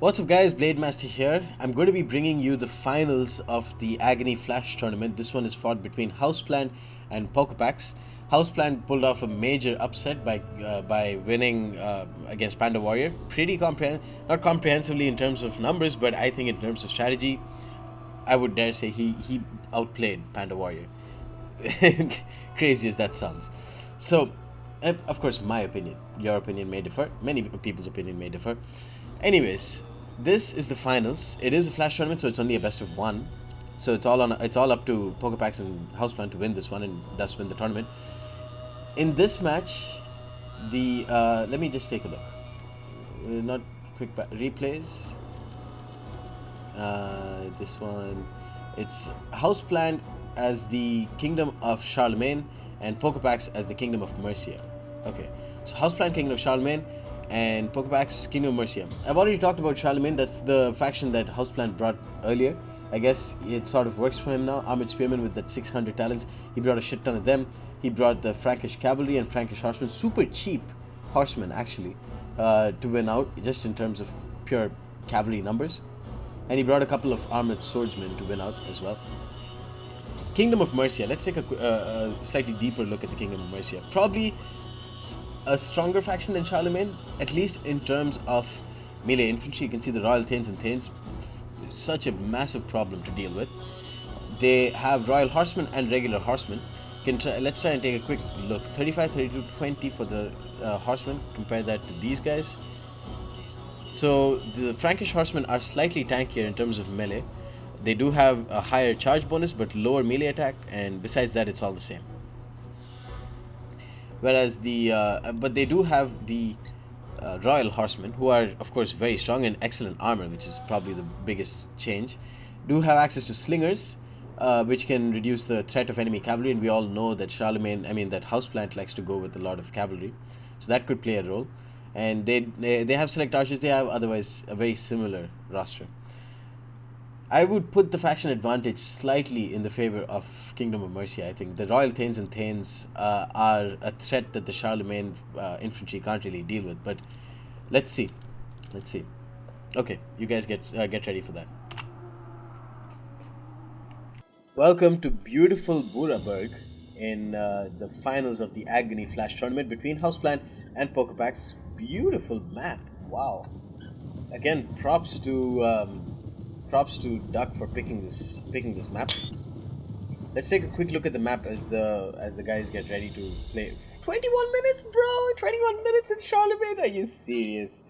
What's up, guys? Blade Master here. I'm going to be bringing you the finals of the Aggony Flash tournament. This one is fought between Houseplant and Poccopacs. Houseplant pulled off a major upset by winning against Panda Warrior. Pretty not comprehensively in terms of numbers, but I think in terms of strategy, I would dare say he outplayed Panda Warrior. Crazy as that sounds. So, of course, my opinion. Your opinion may differ. Many people's opinion may differ. Anyways, this is the finals. It is a flash tournament, so it's only a best of one. So it's all up to Poccopacs and Houseplant to win this one and thus win the tournament. In this match, the let me just take a look. Not quick replays. This one, it's Houseplant as the Kingdom of Charlemagne and Poccopacs as the Kingdom of Mercia. Okay, so Houseplant Kingdom of Charlemagne and Poccopacs Kingdom of Mercia. I've already talked about Charlemagne. That's the faction that Houseplant brought earlier. I guess it sort of works for him now. Armored Spearmen with that 600 talents. He brought a shit ton of them. He brought the Frankish Cavalry and Frankish Horsemen. Super cheap horsemen, actually, to win out, just in terms of pure cavalry numbers. And he brought a couple of armored swordsmen to win out as well. Kingdom of Mercia. Let's take a slightly deeper look at the Kingdom of Mercia. Probably a stronger faction than Charlemagne, at least in terms of melee infantry. You can see the Royal Thanes and Thanes, such a massive problem to deal with. They have Royal Horsemen and regular Horsemen. Let's try and take a quick look. 35, 32, 20 for the Horsemen. Compare that to these guys. So the Frankish Horsemen are slightly tankier in terms of melee. They do have a higher charge bonus but lower melee attack, and besides that, it's all the same. Whereas but they do have the Royal Horsemen, who are of course very strong and excellent armor, which is probably the biggest change. Do have access to slingers, which can reduce the threat of enemy cavalry, and we all know that that Houseplant likes to go with a lot of cavalry, so that could play a role. And they have select archers. They have otherwise a very similar roster. I would put the faction advantage slightly in the favor of Kingdom of Mercia. I think the Royal Thanes and Thanes are a threat that the Charlemagne infantry can't really deal with. But let's see. Okay, you guys get ready for that. Welcome to beautiful Buraberg in the finals of the Aggony Flash tournament between Houseplant and Poccopacs. Beautiful map. Wow. Again, props to Duck for picking this map. Let's take a quick look at the map as the guys get ready to play. 21 minutes, bro! 21 minutes in Charlemagne. Are you serious?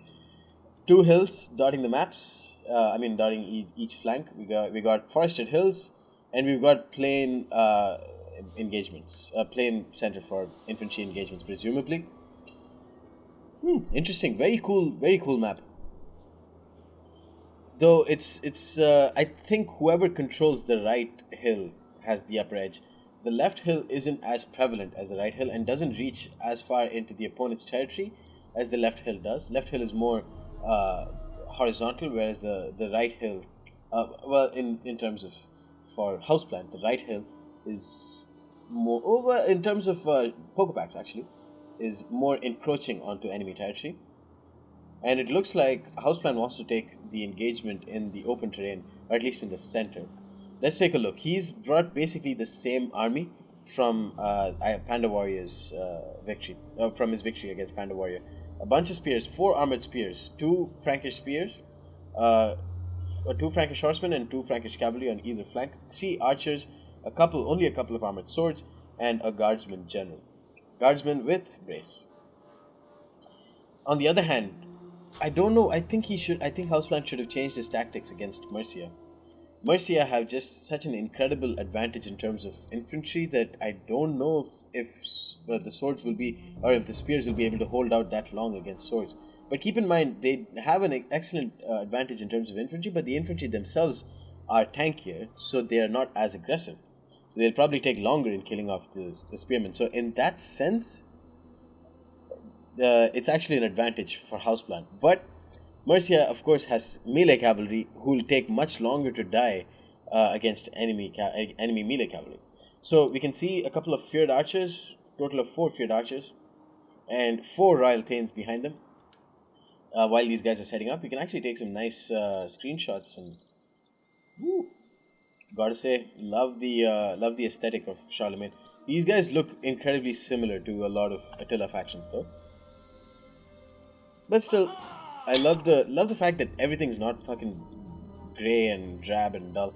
Two hills dotting the maps. Dotting each flank. We got forested hills, and we've got plain engagements. Plain center for infantry engagements, presumably. Interesting. Very cool map. Though I think whoever controls the right hill has the upper edge. The left hill isn't as prevalent as the right hill and doesn't reach as far into the opponent's territory as the left hill does. Left hill is more horizontal, whereas the right hill, in terms of for Houseplant, the right hill is more over in terms of Poccopacs actually is more encroaching onto enemy territory. And it looks like Houseplant wants to take the engagement in the open terrain, or at least in the center. Let's take a look. He's brought basically the same army from Panda Warrior's victory, from his victory against Panda Warrior. A bunch of spears, 4 armored spears, 2 Frankish spears, 2 Frankish horsemen, and 2 Frankish cavalry on either flank, 3 archers, only a couple of armored swords, and a guardsman general. Guardsman with brace. On the other hand, I don't know. I think Houseplant should have changed his tactics against Mercia. Mercia have just such an incredible advantage in terms of infantry that I don't know if the swords will be, or if the spears will be able to hold out that long against swords. But keep in mind, they have an excellent advantage in terms of infantry, but the infantry themselves are tankier, so they are not as aggressive. So they'll probably take longer in killing off the spearmen. So in that sense, it's actually an advantage for Houseplant. But Mercia, of course, has melee cavalry who will take much longer to die against enemy melee cavalry. So we can see a couple of feared archers, total of 4 feared archers, and 4 royal thanes behind them. while these guys are setting up. You can actually take some nice screenshots and woo, gotta say, love the aesthetic of Charlemagne. These guys look incredibly similar to a lot of Attila factions, though. But still, I love the fact that everything's not fucking gray and drab and dull.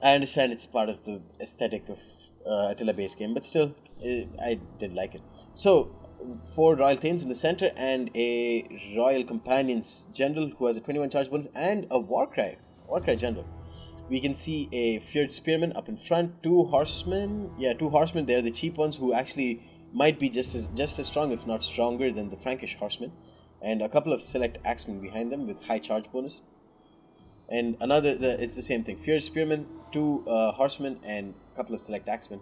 I understand it's part of the aesthetic of Attila base game, but still, I did like it. So, four Royal Thanes in the center and a Royal Companions General who has a 21 charge bonus and a Warcry General. We can see a Feared Spearman up in front, two Horsemen. Yeah, two Horsemen. They're the cheap ones who actually might be just as strong, if not stronger, than the Frankish Horsemen. And a couple of Select Axemen behind them with high charge bonus. And it's the same thing. Feared Spearman, two Horsemen, and a couple of Select Axemen.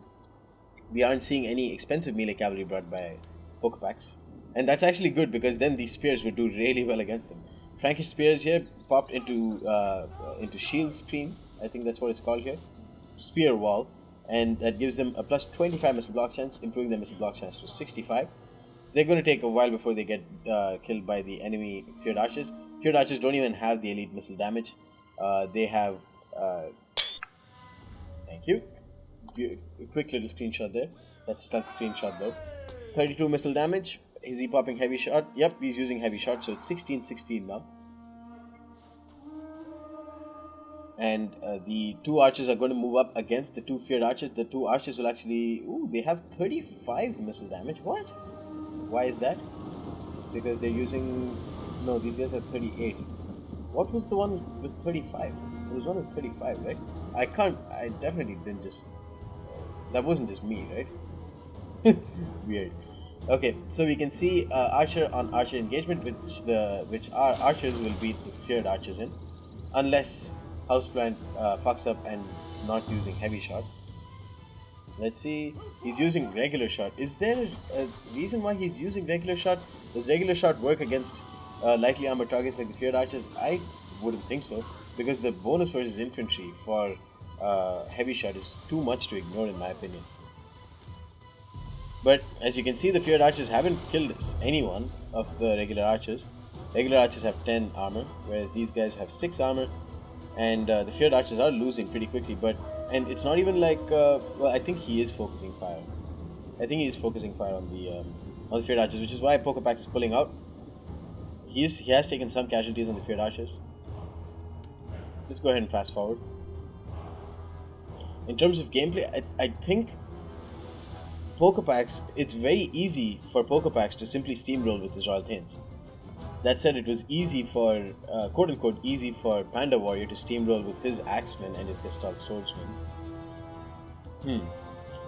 We aren't seeing any expensive melee cavalry brought by Poccopacs. And that's actually good because then these spears would do really well against them. Frankish spears here popped into shield screen. I think that's what it's called here. Spear wall. And that gives them a plus 25 missile block chance, improving their missile block chance to 65. So they're going to take a while before they get killed by the enemy Feared Archers. Feared Archers don't even have the elite missile damage. They have... thank you. A quick little screenshot there. That's that screenshot though. 32 missile damage. Is he popping heavy shot? Yep, he's using heavy shot, so it's 16-16 now. And the two archers are going to move up against the two Feared Archers. The two archers will actually... Ooh, they have 35 missile damage. What? Why is that? Because they're using... No, these guys have 38. What was the one with 35? There was one with 35, right? I definitely didn't just... That wasn't just me, right? Weird. Okay, so we can see archer on archer engagement, which our archers will beat the Feared Archers in, unless Houseplant fucks up and is not using heavy shot. Let's see, he's using regular shot. Is there a reason why he's using regular shot? Does regular shot work against lightly armored targets like the Feared Archers? I wouldn't think so, because the bonus versus infantry for heavy shot is too much to ignore in my opinion. But as you can see, the Feared Archers haven't killed anyone of the regular archers. Regular archers have 10 armor, whereas these guys have 6 armor. And the Feared Archers are losing pretty quickly, and it's not even like... well, I think he is focusing fire. I think he is focusing fire on the Feared Archers, which is why Poccopacs is pulling out. He has taken some casualties on the Feared Archers. Let's go ahead and fast forward. In terms of gameplay, I think Poccopacs, it's very easy for Poccopacs to simply steamroll with his Royal Thanes. That said, it was easy for, quote-unquote, easy for Panda Warrior to steamroll with his Axemen and his Gestalt Swordsman.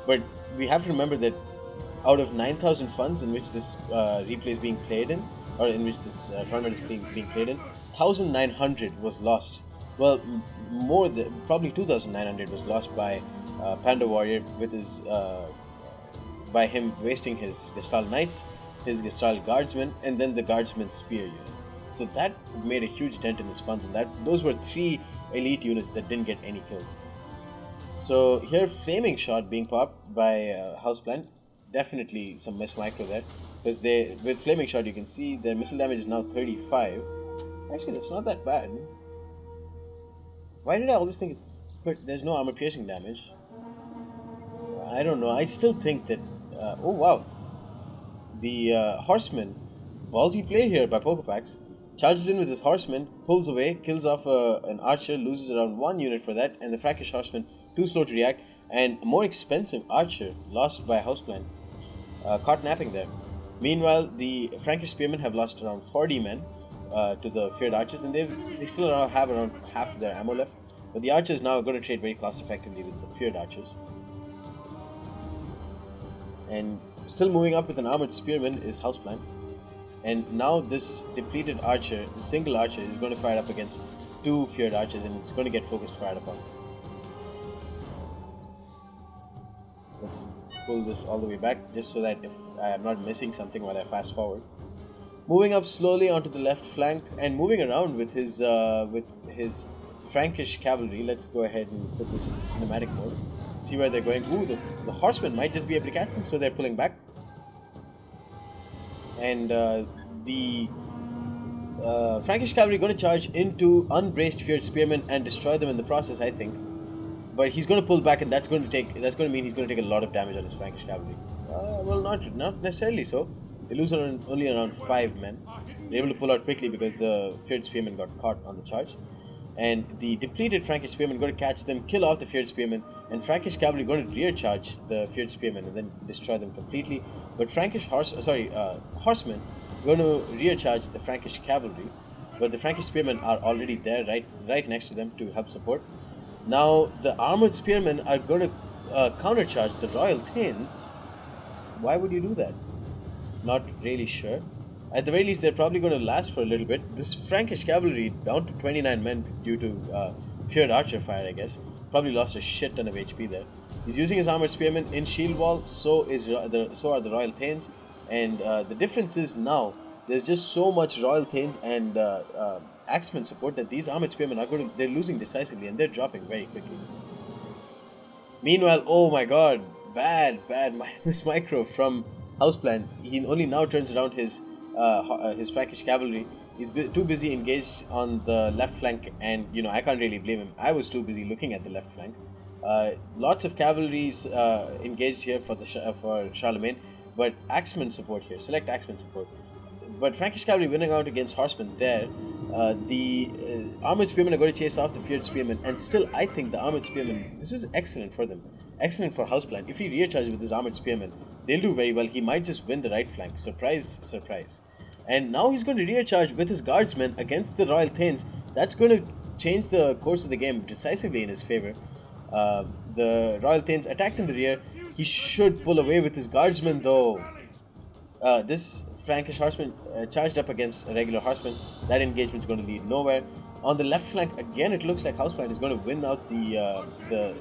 But we have to remember that out of 9,000 funds in which this replay is being played in, or in which this tournament is being played in, 1,900 was lost. Well, probably 2,900 was lost by Panda Warrior with his, by him wasting his Gestalt Knights, his Gestalt Guardsmen, and then the Guardsman Spear unit. So that made a huge dent in his funds, and those were 3 elite units that didn't get any kills. So here, Flaming Shot being popped by Houseplant, definitely some miss micro there, because with Flaming Shot you can see their missile damage is now 35. Actually, that's not that bad. Why did I always think but there's no armor piercing damage? I don't know. I still think that... oh wow. The Horseman, ballsy play here by Poccopacs, charges in with his Horseman, pulls away, kills off an Archer, loses around 1 unit for that, and the Frankish Horseman, too slow to react, and a more expensive Archer lost by Houseplant, caught napping there. Meanwhile, the Frankish Spearmen have lost around 40 men to the Feared Archers, and they still have around half of their ammo left, but the Archers now are going to trade very cost effectively with the Feared Archers. And still moving up with an armored spearman is Houseplant. And now this depleted archer, the single archer, is going to fire up against 2 Feared Archers, and it's going to get focused fired upon. Let's pull this all the way back just so that if I am not missing something while I fast forward. Moving up slowly onto the left flank and moving around with his Frankish cavalry. Let's go ahead and put this into cinematic mode. See where they're going. Ooh, the horsemen might just be able to catch them, so they're pulling back. And the Frankish cavalry going to charge into unbraced feared spearmen and destroy them in the process, I think. But he's going to pull back, and that's going to mean he's going to take a lot of damage on his Frankish cavalry. Well, not necessarily so. They lose only around 5 men. They're able to pull out quickly because the feared spearmen got caught on the charge, and the depleted Frankish spearmen going to catch them, kill off the feared spearmen, and Frankish cavalry going to rear charge the feared spearmen and then destroy them completely. But horsemen going to rear charge the Frankish cavalry, but the Frankish spearmen are already there, right next to them to help support. Now the armored spearmen are going to countercharge the royal thanes. Why would you do that? Not really sure. At the very least, they're probably going to last for a little bit. This Frankish cavalry down to 29 men due to feared archer fire, I guess. Probably lost a shit ton of HP there. He's using his armored spearmen in shield wall. So are the royal thanes, and the difference is now there's just so much royal thanes and axemen support that these armored spearmen they're losing decisively, and they're dropping very quickly. Meanwhile, oh my god, bad this micro from Houseplant. He only now turns around his Frankish cavalry. He's too busy engaged on the left flank, and I can't really blame him. I was too busy looking at the left flank. Lots of cavalries engaged here for Charlemagne, but axemen support here, select axemen support. But Frankish cavalry winning out against horsemen there. The armored spearmen are going to chase off the feared spearmen, and still I think the armored spearmen, this is excellent for them. Excellent for Houseplant. If he rear charges with his armored spearmen, they'll do very well. He might just win the right flank. Surprise, surprise. And now he's going to rear charge with his guardsmen against the royal thanes. That's going to change the course of the game decisively in his favor. The royal thanes attacked in the rear. He should pull away with his guardsmen though. This Frankish horseman charged up against a regular horseman. That engagement is going to lead nowhere. On the left flank, again, it looks like Houseplant is going to win out the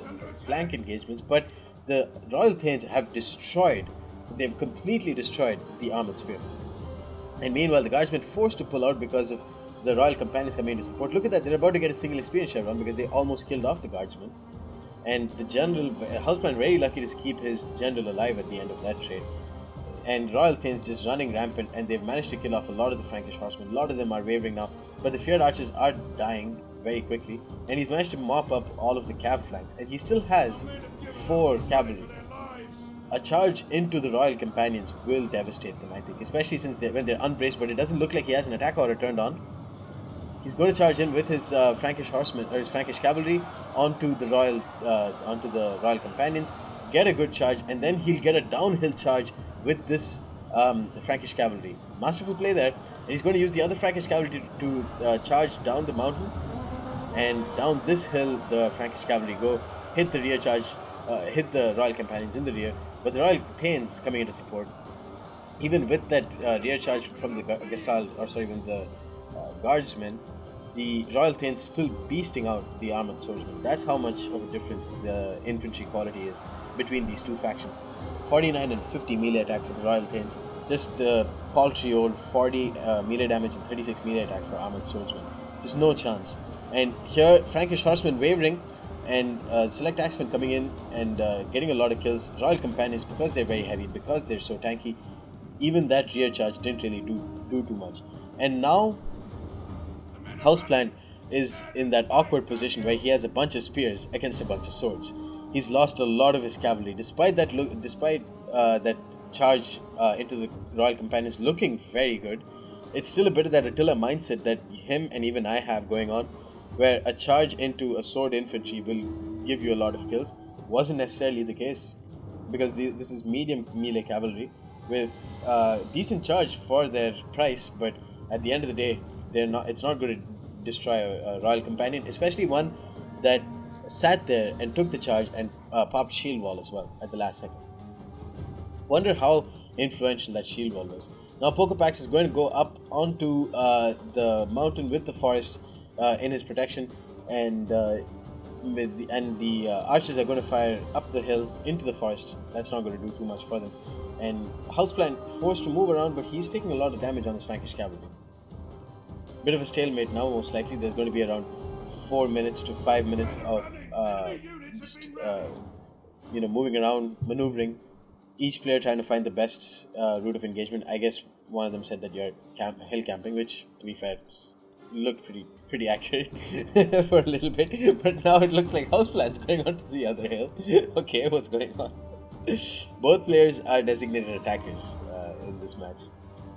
flank engagements, but the royal thanes they've completely destroyed the armored spear. And meanwhile, the guardsmen forced to pull out because of the royal companions coming into support. Look at that, they're about to get a single experience chevron because they almost killed off the guardsmen. And the general, Houseplant very lucky to keep his general alive at the end of that trade. And royal thanes just running rampant, and they've managed to kill off a lot of the Frankish horsemen. A lot of them are wavering now, but the feared archers are dying very quickly, and he's managed to mop up all of the cav flanks, and he still has 4 cavalry. A charge into the royal companions will devastate them, I think, especially when they're unbraced, but it doesn't look like he has an attack order turned on. He's going to charge in with his Frankish horsemen, or his Frankish cavalry, onto the royal companions, get a good charge, and then he'll get a downhill charge with this Frankish cavalry. Masterful play there, and he's going to use the other Frankish cavalry to charge down the mountain, and down this hill the Frankish cavalry go, hit the rear charge, hit the royal companions in the rear, but the royal thanes coming into support. Even with that rear charge from the guardsmen, the royal thanes still beasting out the armored swordsmen. That's how much of a difference the infantry quality is between these two factions. 49 and 50 melee attack for the royal thanes, just the paltry old 40 melee damage and 36 melee attack for armored swordsmen. Just no chance. And here Frankish horsemen wavering, and select axemen coming in and getting a lot of kills. Royal companions, because they're very heavy, because they're so tanky, even that rear charge didn't really do too much. And now Houseplant is in that awkward position where he has a bunch of spears against a bunch of swords. He's lost a lot of his cavalry, despite that charge into the royal companions looking very good. It's still a bit of that Attila mindset that him and even I have going on, where a charge into a sword infantry will give you a lot of kills. Wasn't necessarily the case, because this is medium melee cavalry with decent charge for their price, but at the end of the day, it's not going to destroy a royal companion, especially one that sat there and took the charge and popped shield wall as well at the last second. Wonder how influential that shield wall was. Now Poccopacs is going to go up onto the mountain with the forest in his protection, and the archers are going to fire up the hill into the forest. That's not going to do too much for them. And Houseplant forced to move around, but he's taking a lot of damage on his Frankish cavalry. Bit of a stalemate now, most likely. There's going to be around 4 minutes to 5 minutes of moving around, maneuvering, each player trying to find the best route of engagement. I guess one of them said that you're hill camping, which, to be fair, looked pretty accurate for a little bit. But now it looks like houseplants going onto the other hill. Okay, what's going on? Both players are designated attackers in this match,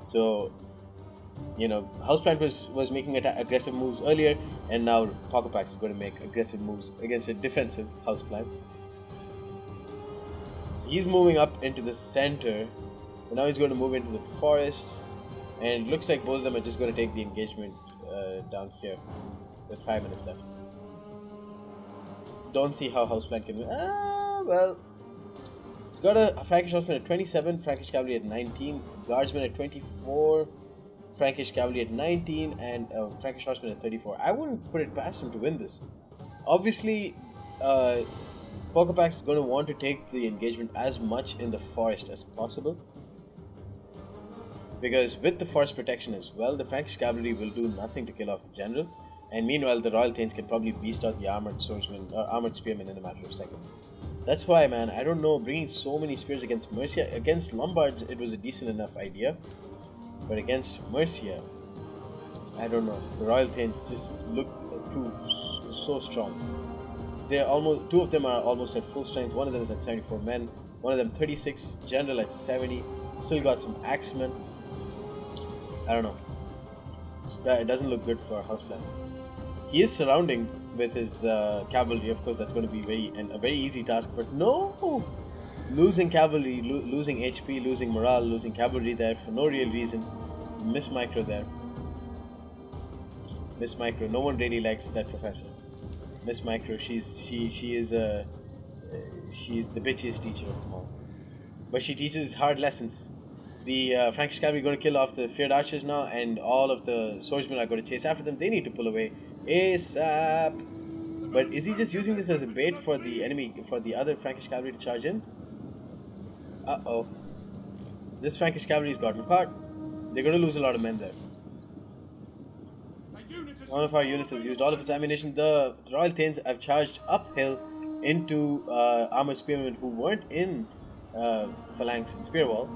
so Houseplant was making aggressive moves earlier, and now Poccopacs is going to make aggressive moves against a defensive Houseplant. So he's moving up into the center, and now he's going to move into the forest, and it looks like both of them are just going to take the engagement down here with 5 minutes left. Don't see how Houseplant can win. Well, he's got a Frankish Horseman at 27, Frankish Cavalry at 19, Guardsman at 24, Frankish Cavalry at 19, and Frankish Horseman at 34. I wouldn't put it past him to win this. Obviously, Poccopacs is going to want to take the engagement as much in the forest as possible, because with the forest protection as well, the Frankish Cavalry will do nothing to kill off the general, and meanwhile the Royal Thanes can probably beast out the armored swordsman or armored spearmen in a matter of seconds. That's why, man, I don't know, bringing so many spears against Mercia, against Lombards it was a decent enough idea, but against Mercia, I don't know. The Royal Thanes just prove so strong. They're almost, two of them are almost at full strength. One of them is at 74 men, one of them 36, general at 70, still got some axemen. I don't know. It doesn't look good for Houseplant. He is surrounding with his cavalry. Of course, that's going to be a very easy task. But no, losing cavalry, losing HP, losing morale, losing cavalry there for no real reason. Miss Micro there. Miss Micro. No one really likes that professor. Miss Micro. She is the bitchiest teacher of them all. But she teaches hard lessons. The Frankish Cavalry are going to kill off the feared archers now, and all of the swordsmen are going to chase after them. They need to pull away ASAP. But is he just using this as a bait for the enemy, for the other Frankish Cavalry to charge in? Uh-oh. This Frankish Cavalry's gotten caught. They're going to lose a lot of men there. One of our units has used all of its ammunition. The Royal Thanes have charged uphill into armored spearmen who weren't in phalanx and spear wall.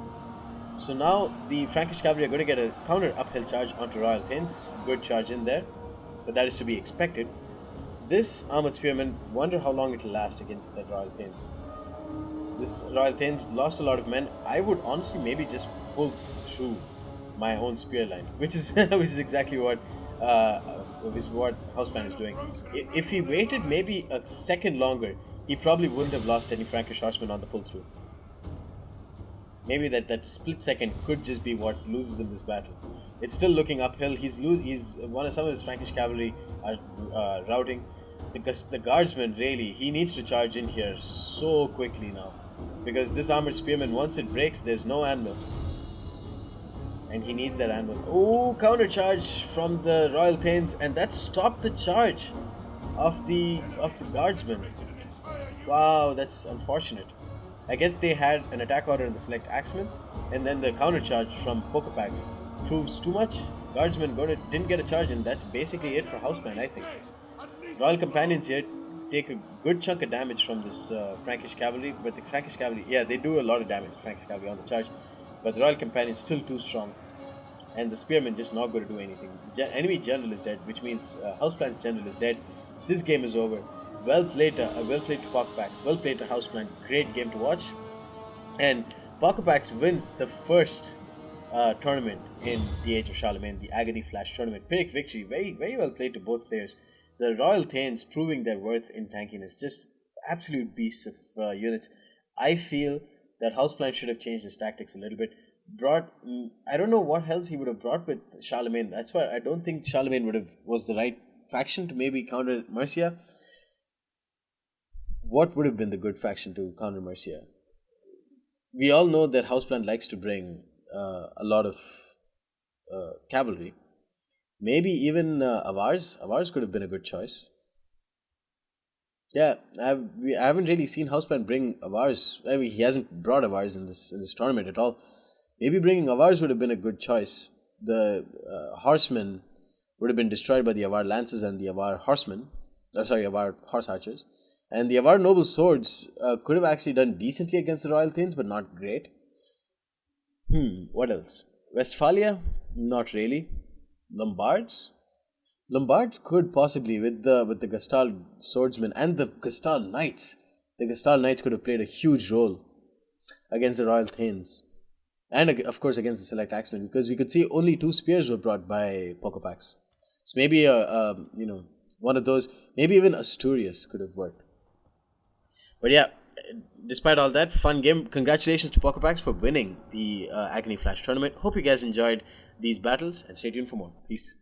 So now the Frankish Cavalry are going to get a counter uphill charge onto Royal Thanes. Good charge in there, but that is to be expected. This armored spearman, wonder how long it will last against the Royal Thanes. This Royal Thanes lost a lot of men. I would honestly maybe just pull through my own spear line, which is exactly what Houseplant is doing. If he waited maybe a second longer, he probably wouldn't have lost any Frankish horsemen on the pull through. Maybe that split second could just be what loses him this battle. It's still looking uphill. Some of his Frankish cavalry are routing. The guardsman, really, he needs to charge in here so quickly now, because this armored spearman, once it breaks, there's no anvil, and he needs that anvil. Oh, counter charge from the Royal Thanes, and that stopped the charge of the guardsmen. Wow, that's unfortunate. I guess they had an attack order in the select axemen, and then the counter charge from Poccopacs proves too much. Guardsmen didn't get a charge, and that's basically it for Houseplant, I think. Royal Companions here take a good chunk of damage from this Frankish cavalry, but the Frankish cavalry, yeah, they do a lot of damage, the Frankish cavalry on the charge, but the Royal Companions still too strong, and the Spearmen just not going to do anything. The enemy general is dead, which means Houseplant's general is dead. This game is over. Well played to Poccopacs, well played to Houseplant. Great game to watch. And Poccopacs wins the first tournament in the Age of Charlemagne, the Aggony Flash tournament. Pyrrhic victory, very, very well played to both players. The Royal Thanes proving their worth in tankiness, just absolute beasts of units. I feel that Houseplant should have changed his tactics a little bit. I don't know what else he would have brought with Charlemagne. That's why I don't think Charlemagne was the right faction to maybe counter Mercia. What would have been the good faction to counter Mercia? We all know that Houseplant likes to bring a lot of cavalry. Maybe even Avars. Avars could have been a good choice. Yeah, I haven't really seen Houseplant bring Avars. I mean, he hasn't brought Avars in this tournament at all. Maybe bringing Avars would have been a good choice. The horsemen would have been destroyed by the Avar lances and the Avar horsemen. Avar horse archers. And the Avar noble swords could have actually done decently against the Royal Thanes, but not great. What else? Westphalia? Not really. Lombards? Lombards could possibly with the Gestalt swordsmen and the Gestalt knights. The Gestalt knights could have played a huge role against the Royal Thanes. And of course against the Select Axemen, because we could see only two spears were brought by Poccopacs. So maybe one of those, maybe even Asturias could have worked. But yeah, despite all that, fun game. Congratulations to Poccopacs for winning the Agony Flash tournament. Hope you guys enjoyed these battles and stay tuned for more. Peace.